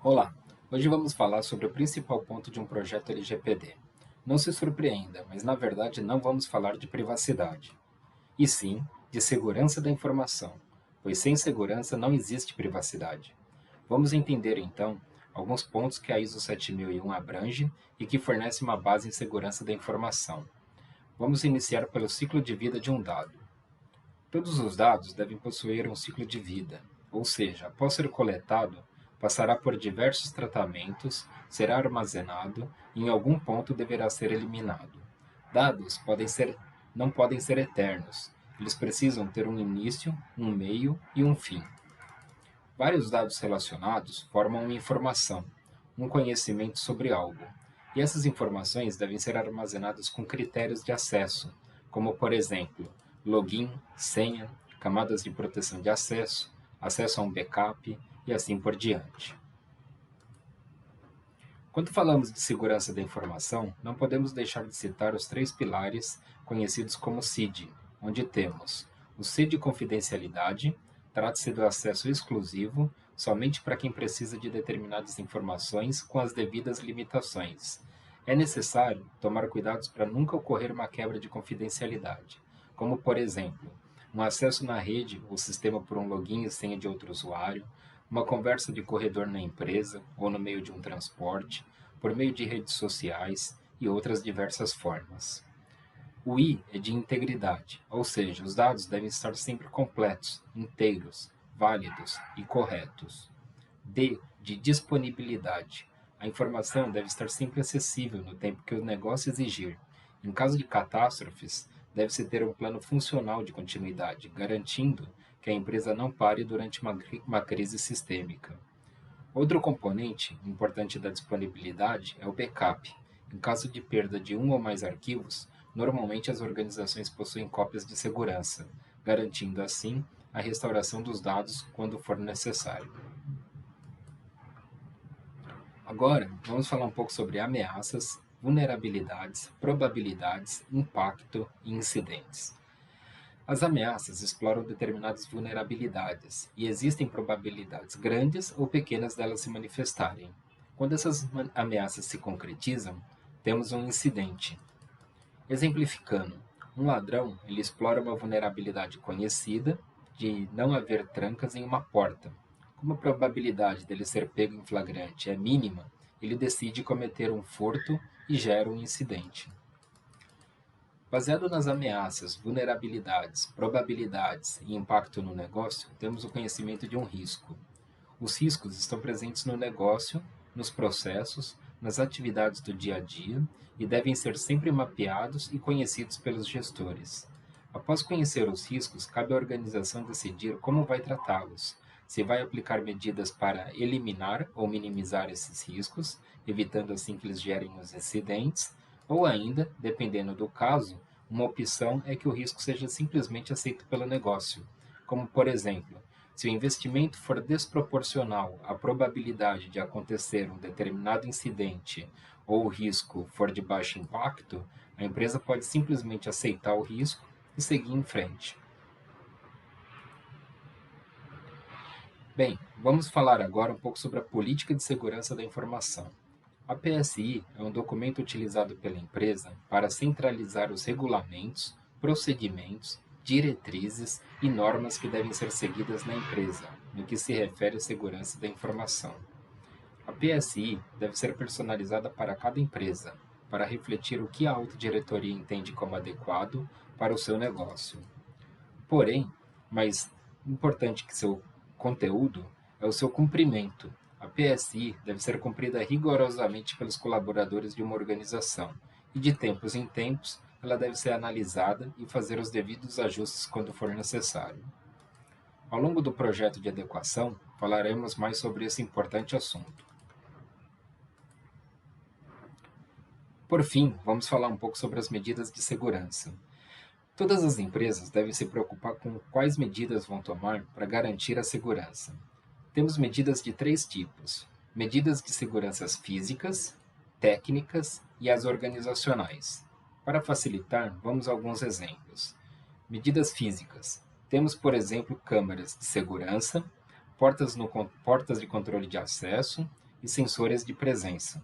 Olá, hoje vamos falar sobre o principal ponto de um projeto LGPD. Não se surpreenda, mas na verdade não vamos falar de privacidade, e sim de segurança da informação, pois sem segurança não existe privacidade. Vamos entender então alguns pontos que a ISO 7001 abrange e que fornece uma base em segurança da informação. Vamos iniciar pelo ciclo de vida de um dado. Todos os dados devem possuir um ciclo de vida, ou seja, após ser coletado, passará por diversos tratamentos, será armazenado e em algum ponto deverá ser eliminado. Dados não podem ser eternos. Eles precisam ter um início, um meio e um fim. Vários dados relacionados formam uma informação, um conhecimento sobre algo. E essas informações devem ser armazenadas com critérios de acesso, como, por exemplo, login, senha, camadas de proteção de acesso, acesso a um backup e assim por diante. Quando falamos de segurança da informação, não podemos deixar de citar os três pilares conhecidos como CID, onde temos o CID de confidencialidade, trata-se do acesso exclusivo somente para quem precisa de determinadas informações com as devidas limitações. É necessário tomar cuidados para nunca ocorrer uma quebra de confidencialidade, como, por exemplo, um acesso na rede ou sistema por um login e senha de outro usuário, uma conversa de corredor na empresa ou no meio de um transporte, por meio de redes sociais e outras diversas formas. O I é de integridade, ou seja, os dados devem estar sempre completos, inteiros, válidos e corretos. D de disponibilidade. A informação deve estar sempre acessível no tempo que o negócio exigir. Em caso de catástrofes, deve-se ter um plano funcional de continuidade, garantindo que a empresa não pare durante uma crise sistêmica. Outro componente importante da disponibilidade é o backup. Em caso de perda de um ou mais arquivos, normalmente as organizações possuem cópias de segurança, garantindo assim a restauração dos dados quando for necessário. Agora, vamos falar um pouco sobre ameaças, vulnerabilidades, probabilidades, impacto e incidentes. As ameaças exploram determinadas vulnerabilidades e existem probabilidades grandes ou pequenas delas se manifestarem. Quando essas ameaças se concretizam, temos um incidente. Exemplificando, um ladrão ele explora uma vulnerabilidade conhecida de não haver trancas em uma porta. Como a probabilidade dele ser pego em flagrante é mínima, ele decide cometer um furto e gera um incidente. Baseado nas ameaças, vulnerabilidades, probabilidades e impacto no negócio, temos o conhecimento de um risco. Os riscos estão presentes no negócio, nos processos, nas atividades do dia a dia e devem ser sempre mapeados e conhecidos pelos gestores. Após conhecer os riscos, cabe à organização decidir como vai tratá-los, se vai aplicar medidas para eliminar ou minimizar esses riscos, evitando assim que eles gerem os incidentes, ou ainda, dependendo do caso, uma opção é que o risco seja simplesmente aceito pelo negócio, como por exemplo, se o investimento for desproporcional à probabilidade de acontecer um determinado incidente ou o risco for de baixo impacto, a empresa pode simplesmente aceitar o risco e seguir em frente. Bem, vamos falar agora um pouco sobre a política de segurança da informação. A PSI é um documento utilizado pela empresa para centralizar os regulamentos, procedimentos, diretrizes e normas que devem ser seguidas na empresa, no que se refere à segurança da informação. A PSI deve ser personalizada para cada empresa, para refletir o que a alta diretoria entende como adequado para o seu negócio. Porém, mais importante que seu conteúdo é o seu cumprimento. A PSI deve ser cumprida rigorosamente pelos colaboradores de uma organização, e de tempos em tempos ela deve ser analisada e fazer os devidos ajustes quando for necessário. Ao longo do projeto de adequação, falaremos mais sobre esse importante assunto. Por fim, vamos falar um pouco sobre as medidas de segurança. Todas as empresas devem se preocupar com quais medidas vão tomar para garantir a segurança. Temos medidas de três tipos: medidas de segurança físicas, técnicas e as organizacionais. Para facilitar, vamos a alguns exemplos. Medidas físicas. Temos, por exemplo, câmeras de segurança, portas de controle de acesso, e sensores de presença.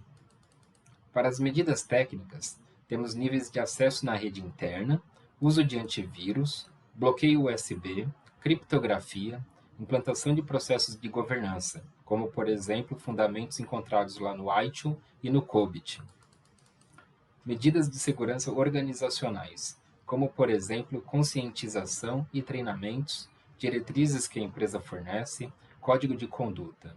Para as medidas técnicas, temos níveis de acesso na rede interna, uso de antivírus, bloqueio USB, criptografia, implantação de processos de governança, como, por exemplo, fundamentos encontrados lá no ITIL e no COBIT. Medidas de segurança organizacionais, como, por exemplo, conscientização e treinamentos, diretrizes que a empresa fornece, código de conduta.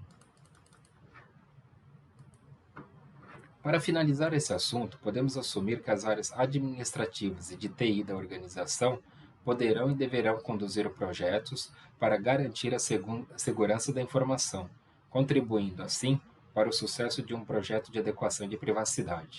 Para finalizar esse assunto, podemos assumir que as áreas administrativas e de TI da organização poderão e deverão conduzir projetos para garantir a segurança da informação, contribuindo, assim, para o sucesso de um projeto de adequação de privacidade.